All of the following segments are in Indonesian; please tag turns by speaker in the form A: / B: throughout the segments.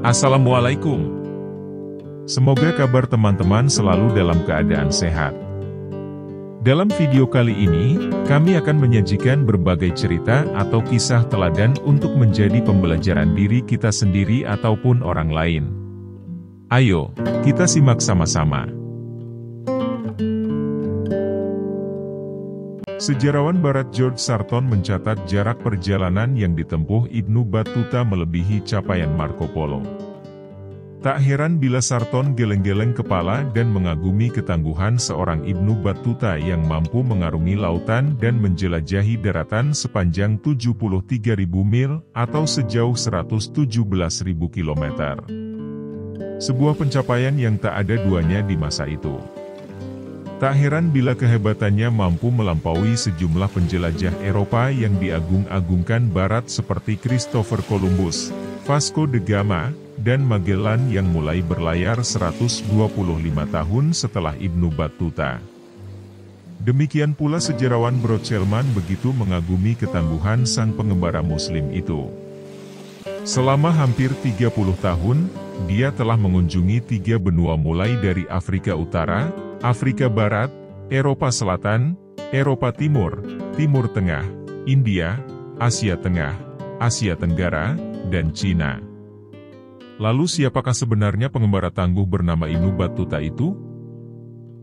A: Assalamualaikum. Semoga kabar teman-teman selalu dalam keadaan sehat. Dalam video kali ini, kami akan menyajikan berbagai cerita atau kisah teladan untuk menjadi pembelajaran diri kita sendiri ataupun orang lain. Ayo, kita simak sama-sama. Sejarawan Barat George Sarton mencatat jarak perjalanan yang ditempuh Ibnu Battuta melebihi capaian Marco Polo. Tak heran bila Sarton geleng-geleng kepala dan mengagumi ketangguhan seorang Ibnu Battuta yang mampu mengarungi lautan dan menjelajahi daratan sepanjang 73.000 mil atau sejauh 117.000 km. Sebuah pencapaian yang tak ada duanya di masa itu. Tak heran bila kehebatannya mampu melampaui sejumlah penjelajah Eropa yang diagung-agungkan Barat seperti Christopher Columbus, Vasco da Gama, dan Magellan yang mulai berlayar 125 tahun setelah Ibnu Battuta. Demikian pula sejarawan Brochelman begitu mengagumi ketangguhan sang pengembara Muslim itu. Selama hampir 30 tahun, dia telah mengunjungi 3 benua mulai dari Afrika Utara, Afrika Barat, Eropa Selatan, Eropa Timur, Timur Tengah, India, Asia Tengah, Asia Tenggara, dan Cina. Lalu siapakah sebenarnya pengembara tangguh bernama Ibnu Battuta itu?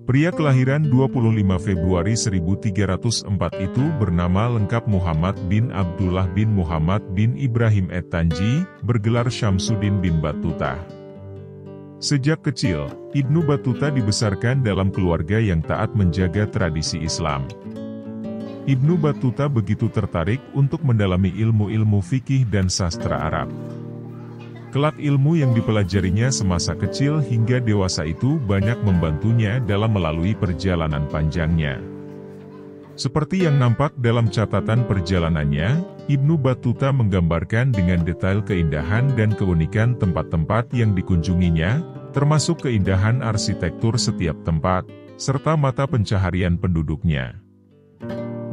A: Pria kelahiran 25 Februari 1304 itu bernama lengkap Muhammad bin Abdullah bin Muhammad bin Ibrahim et-Tanji, bergelar Syamsuddin bin Battuta. Sejak kecil, Ibnu Battuta dibesarkan dalam keluarga yang taat menjaga tradisi Islam. Ibnu Battuta begitu tertarik untuk mendalami ilmu-ilmu fikih dan sastra Arab. Kelak ilmu yang dipelajarinya semasa kecil hingga dewasa itu banyak membantunya dalam melalui perjalanan panjangnya. Seperti yang nampak dalam catatan perjalanannya, Ibnu Battuta menggambarkan dengan detail keindahan dan keunikan tempat-tempat yang dikunjunginya, termasuk keindahan arsitektur setiap tempat, serta mata pencaharian penduduknya.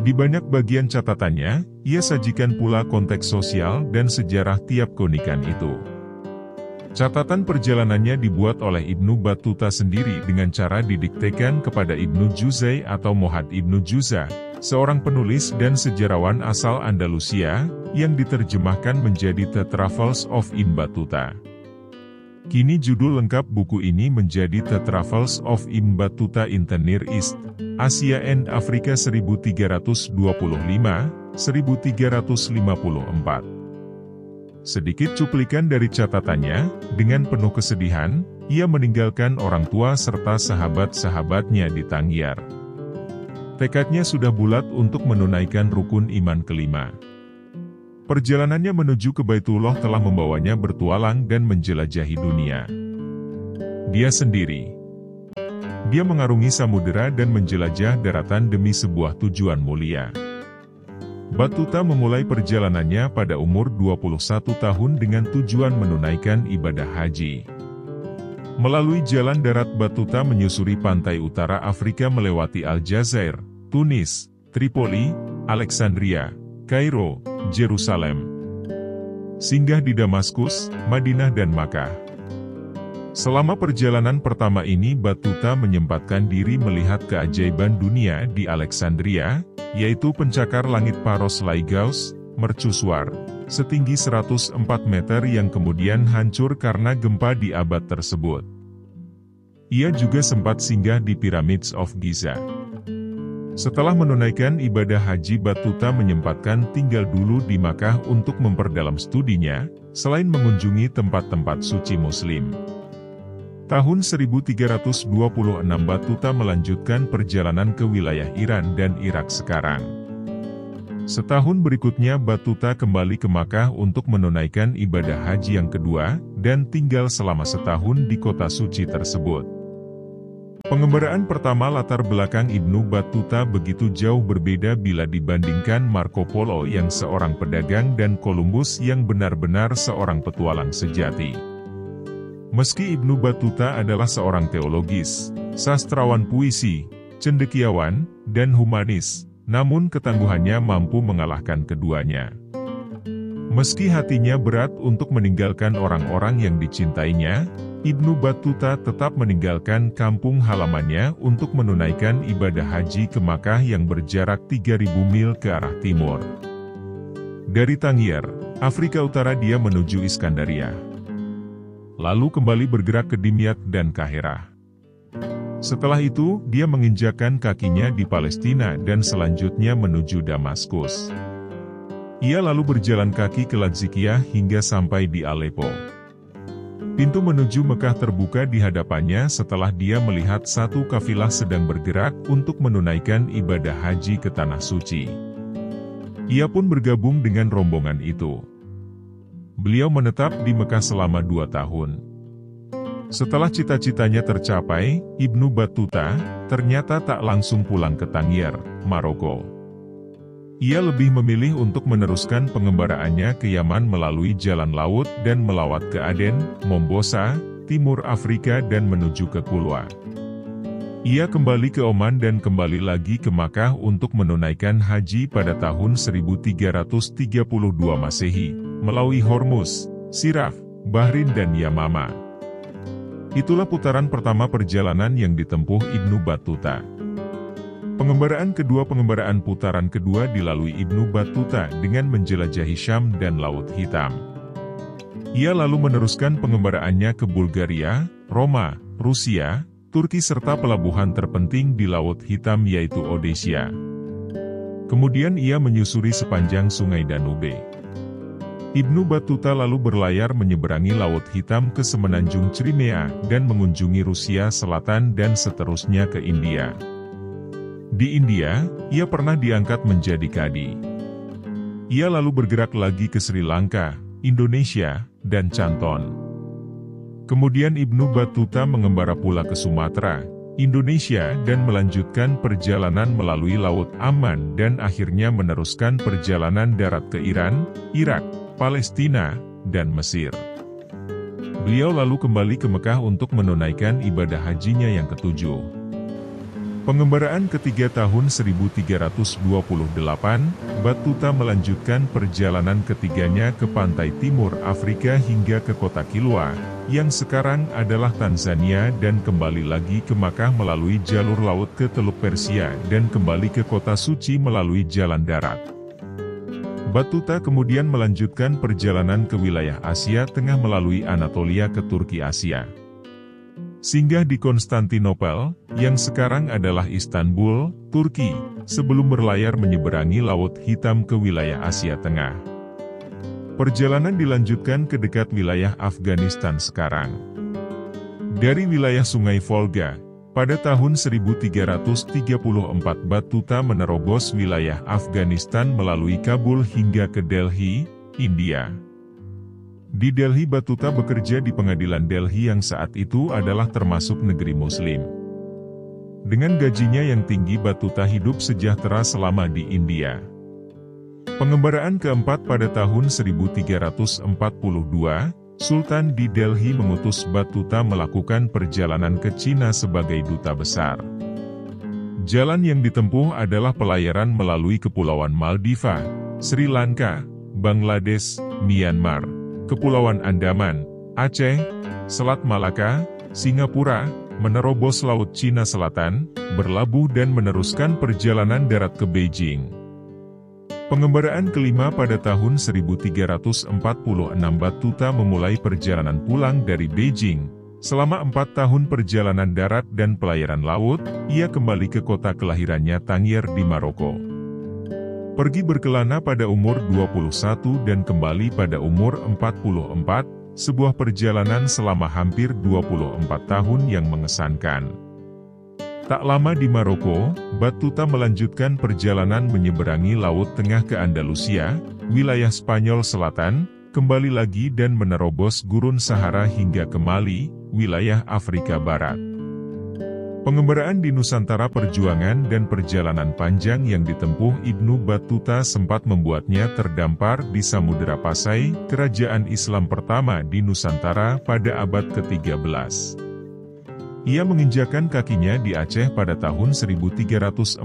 A: Di banyak bagian catatannya, ia sajikan pula konteks sosial dan sejarah tiap keunikan itu. Catatan perjalanannya dibuat oleh Ibnu Battuta sendiri dengan cara didiktekan kepada Ibnu Juzay atau Mohad Ibnu Juza, seorang penulis dan sejarawan asal Andalusia, yang diterjemahkan menjadi The Travels of Ibn Battuta. Kini judul lengkap buku ini menjadi The Travels of Ibn Battuta in the Near East, Asia and Africa 1325-1354. Sedikit cuplikan dari catatannya, dengan penuh kesedihan, ia meninggalkan orang tua serta sahabat-sahabatnya di Tangier. Tekadnya sudah bulat untuk menunaikan rukun iman kelima. Perjalanannya menuju ke Baitullah telah membawanya bertualang dan menjelajahi dunia. Dia sendiri. Dia mengarungi samudera dan menjelajah daratan demi sebuah tujuan mulia. Battuta memulai perjalanannya pada umur 21 tahun dengan tujuan menunaikan ibadah haji. Melalui jalan darat Battuta menyusuri pantai utara Afrika melewati Aljazair, Tunis, Tripoli, Alexandria, Kairo, Yerusalem. Singgah di Damaskus, Madinah dan Makkah. Selama perjalanan pertama ini Battuta menyempatkan diri melihat keajaiban dunia di Alexandria, yaitu pencakar langit Paros Laigaus, mercusuar, setinggi 104 meter yang kemudian hancur karena gempa di abad tersebut. Ia juga sempat singgah di Pyramids of Giza. Setelah menunaikan ibadah haji Battuta menyempatkan tinggal dulu di Makkah untuk memperdalam studinya, selain mengunjungi tempat-tempat suci Muslim. Tahun 1326 Battuta melanjutkan perjalanan ke wilayah Iran dan Irak sekarang. Setahun berikutnya Battuta kembali ke Makkah untuk menunaikan ibadah haji yang kedua, dan tinggal selama setahun di kota suci tersebut. Pengembaraan pertama latar belakang Ibnu Battuta begitu jauh berbeda bila dibandingkan Marco Polo yang seorang pedagang dan Columbus yang benar-benar seorang petualang sejati. Meski Ibnu Battuta adalah seorang teologis, sastrawan puisi, cendekiawan, dan humanis, namun ketangguhannya mampu mengalahkan keduanya. Meski hatinya berat untuk meninggalkan orang-orang yang dicintainya, Ibnu Battuta tetap meninggalkan kampung halamannya untuk menunaikan ibadah haji ke Makkah yang berjarak 3.000 mil ke arah timur. Dari Tangier, Afrika Utara dia menuju Iskandaria. Lalu kembali bergerak ke Dimyat dan Kahirah. Setelah itu, dia menginjakkan kakinya di Palestina dan selanjutnya menuju Damaskus. Ia lalu berjalan kaki ke Laziqiyah hingga sampai di Aleppo. Pintu menuju Mekah terbuka di hadapannya setelah dia melihat satu kafilah sedang bergerak untuk menunaikan ibadah haji ke Tanah Suci. Ia pun bergabung dengan rombongan itu. Beliau menetap di Mekah selama 2 tahun. Setelah cita-citanya tercapai, Ibnu Battuta ternyata tak langsung pulang ke Tangier, Maroko. Ia lebih memilih untuk meneruskan pengembaraannya ke Yaman melalui jalan laut dan melawat ke Aden, Mombosa, Timur Afrika dan menuju ke Kulwa. Ia kembali ke Oman dan kembali lagi ke Makkah untuk menunaikan haji pada tahun 1332 Masehi, melalui Hormuz, Siraf, Bahrin dan Yamama. Itulah putaran pertama perjalanan yang ditempuh Ibnu Battuta. Pengembaraan putaran kedua dilalui Ibnu Battuta dengan menjelajahi Syam dan Laut Hitam. Ia lalu meneruskan pengembaraannya ke Bulgaria, Roma, Rusia, Turki serta pelabuhan terpenting di Laut Hitam yaitu Odesya. Kemudian ia menyusuri sepanjang sungai Danube. Ibnu Battuta lalu berlayar menyeberangi Laut Hitam ke semenanjung Crimea dan mengunjungi Rusia Selatan dan seterusnya ke India. Di India, ia pernah diangkat menjadi kadi. Ia lalu bergerak lagi ke Sri Lanka, Indonesia, dan Canton. Kemudian Ibnu Battuta mengembara pula ke Sumatera, Indonesia dan melanjutkan perjalanan melalui Laut Aman dan akhirnya meneruskan perjalanan darat ke Iran, Irak, Palestina, dan Mesir. Beliau lalu kembali ke Mekah untuk menunaikan ibadah hajinya yang ke-7. Pengembaraan ketiga tahun 1328, Battuta melanjutkan perjalanan ketiganya ke pantai timur Afrika hingga ke kota Kilwa, yang sekarang adalah Tanzania dan kembali lagi ke Makkah melalui jalur laut ke Teluk Persia dan kembali ke kota suci melalui jalan darat. Battuta kemudian melanjutkan perjalanan ke wilayah Asia Tengah melalui Anatolia ke Turki Asia. Singgah di Konstantinopel, yang sekarang adalah Istanbul, Turki, sebelum berlayar menyeberangi Laut Hitam ke wilayah Asia Tengah. Perjalanan dilanjutkan ke dekat wilayah Afghanistan sekarang. Dari wilayah Sungai Volga, pada tahun 1334 Battuta menerobos wilayah Afghanistan melalui Kabul hingga ke Delhi, India. Di Delhi Battuta bekerja di pengadilan Delhi yang saat itu adalah termasuk negeri Muslim. Dengan gajinya yang tinggi Battuta hidup sejahtera selama di India. Pengembaraan keempat pada tahun 1342, Sultan di Delhi mengutus Battuta melakukan perjalanan ke Cina sebagai duta besar. Jalan yang ditempuh adalah pelayaran melalui Kepulauan Maldiva, Sri Lanka, Bangladesh, Myanmar, Kepulauan Andaman, Aceh, Selat Malaka, Singapura, menerobos Laut Cina Selatan, berlabuh dan meneruskan perjalanan darat ke Beijing. Pengembaraan kelima pada tahun 1346 Battuta memulai perjalanan pulang dari Beijing. Selama 4 tahun perjalanan darat dan pelayaran laut, ia kembali ke kota kelahirannya Tangier di Maroko. Pergi berkelana pada umur 21 dan kembali pada umur 44, sebuah perjalanan selama hampir 24 tahun yang mengesankan. Tak lama di Maroko, Battuta melanjutkan perjalanan menyeberangi Laut Tengah ke Andalusia, wilayah Spanyol Selatan, kembali lagi dan menerobos Gurun Sahara hingga ke Mali, wilayah Afrika Barat. Pengembaraan di Nusantara Perjuangan dan perjalanan panjang yang ditempuh Ibnu Battuta sempat membuatnya terdampar di Samudera Pasai, kerajaan Islam pertama di Nusantara pada abad ke-13. Ia menginjakan kakinya di Aceh pada tahun 1345.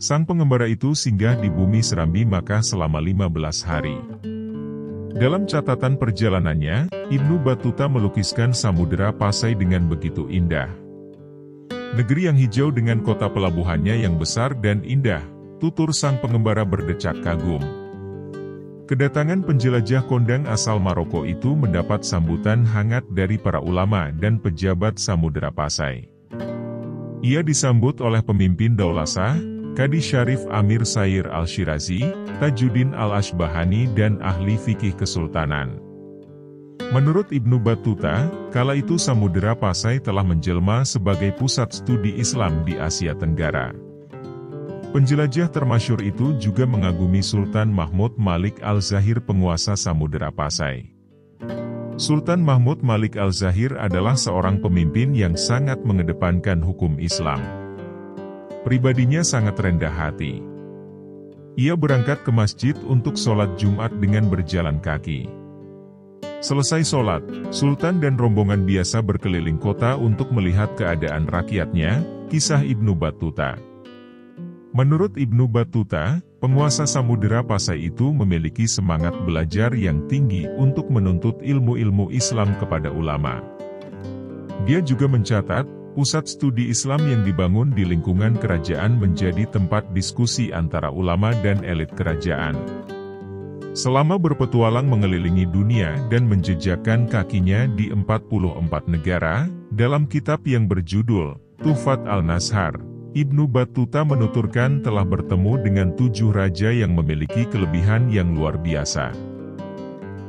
A: Sang pengembara itu singgah di bumi Serambi Makkah selama 15 hari. Dalam catatan perjalanannya, Ibnu Battuta melukiskan Samudera Pasai dengan begitu indah. Negeri yang hijau dengan kota pelabuhannya yang besar dan indah, tutur sang pengembara berdecak kagum. Kedatangan penjelajah kondang asal Maroko itu mendapat sambutan hangat dari para ulama dan pejabat Samudera Pasai. Ia disambut oleh pemimpin Daulasah, Qadi Syarif Amir Sair Al-Shirazi, Tajuddin Al-Ashbahani dan ahli fikih kesultanan. Menurut Ibnu Battuta, kala itu Samudera Pasai telah menjelma sebagai pusat studi Islam di Asia Tenggara. Penjelajah termasyhur itu juga mengagumi Sultan Mahmud Malik Al-Zahir, penguasa Samudera Pasai. Sultan Mahmud Malik Al-Zahir adalah seorang pemimpin yang sangat mengedepankan hukum Islam. Pribadinya sangat rendah hati. Ia berangkat ke masjid untuk sholat Jumat dengan berjalan kaki. Selesai sholat, Sultan dan rombongan biasa berkeliling kota untuk melihat keadaan rakyatnya, kisah Ibnu Battuta. Menurut Ibnu Battuta, penguasa Samudera Pasai itu memiliki semangat belajar yang tinggi untuk menuntut ilmu-ilmu Islam kepada ulama. Dia juga mencatat, pusat studi Islam yang dibangun di lingkungan kerajaan menjadi tempat diskusi antara ulama dan elit kerajaan. Selama berpetualang mengelilingi dunia dan menjejakkan kakinya di 44 negara, dalam kitab yang berjudul Tuhfat Al-Nazhar, Ibnu Battuta menuturkan telah bertemu dengan 7 raja yang memiliki kelebihan yang luar biasa.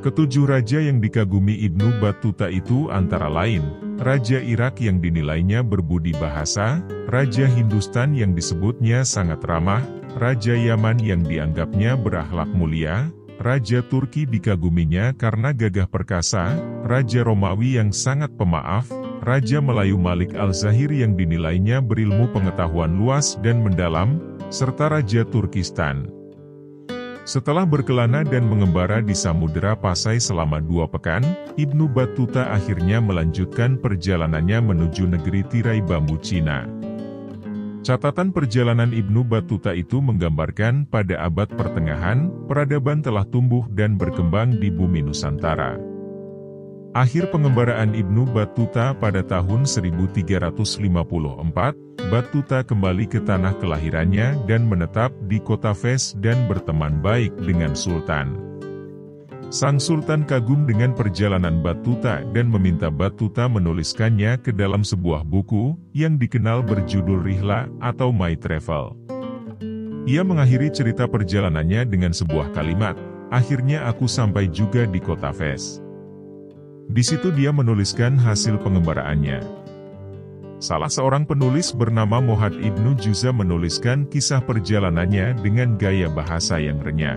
A: Ketujuh raja yang dikagumi Ibnu Battuta itu antara lain, Raja Irak yang dinilainya berbudi bahasa, Raja Hindustan yang disebutnya sangat ramah, Raja Yaman yang dianggapnya berakhlak mulia, Raja Turki dikaguminya karena gagah perkasa, Raja Romawi yang sangat pemaaf, Raja Melayu Malik Al-Zahir yang dinilainya berilmu pengetahuan luas dan mendalam, serta Raja Turkistan. Setelah berkelana dan mengembara di Samudera Pasai selama 2 pekan, Ibnu Battuta akhirnya melanjutkan perjalanannya menuju negeri tirai bambu Cina. Catatan perjalanan Ibnu Battuta itu menggambarkan pada abad pertengahan, peradaban telah tumbuh dan berkembang di bumi Nusantara. Akhir pengembaraan Ibnu Battuta pada tahun 1354, Battuta kembali ke tanah kelahirannya dan menetap di kota Fes dan berteman baik dengan Sultan. Sang Sultan kagum dengan perjalanan Battuta dan meminta Battuta menuliskannya ke dalam sebuah buku, yang dikenal berjudul Rihla atau My Travel. Ia mengakhiri cerita perjalanannya dengan sebuah kalimat, "Akhirnya aku sampai juga di kota Fes." Di situ dia menuliskan hasil pengembaraannya. Salah seorang penulis bernama Mohad Ibnu Juza menuliskan kisah perjalanannya dengan gaya bahasa yang renyah.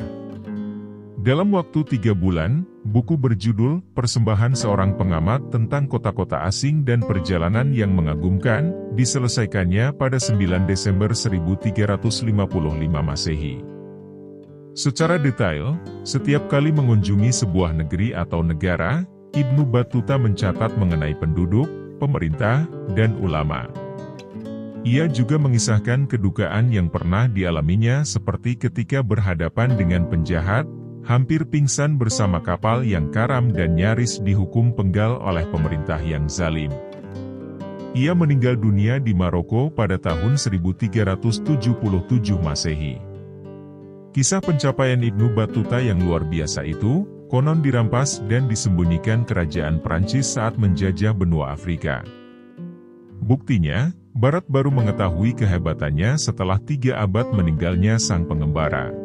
A: Dalam waktu 3 bulan, buku berjudul Persembahan Seorang Pengamat tentang Kota-Kota Asing dan Perjalanan yang Mengagumkan, diselesaikannya pada 9 Desember 1355 Masehi. Secara detail, setiap kali mengunjungi sebuah negeri atau negara, Ibnu Battuta mencatat mengenai penduduk, pemerintah, dan ulama. Ia juga mengisahkan kedukaan yang pernah dialaminya seperti ketika berhadapan dengan penjahat, hampir pingsan bersama kapal yang karam dan nyaris dihukum penggal oleh pemerintah yang zalim. Ia meninggal dunia di Maroko pada tahun 1377 Masehi. Kisah pencapaian Ibnu Battuta yang luar biasa itu, konon dirampas dan disembunyikan kerajaan Prancis saat menjajah benua Afrika. Buktinya, Barat baru mengetahui kehebatannya setelah 3 abad meninggalnya sang pengembara.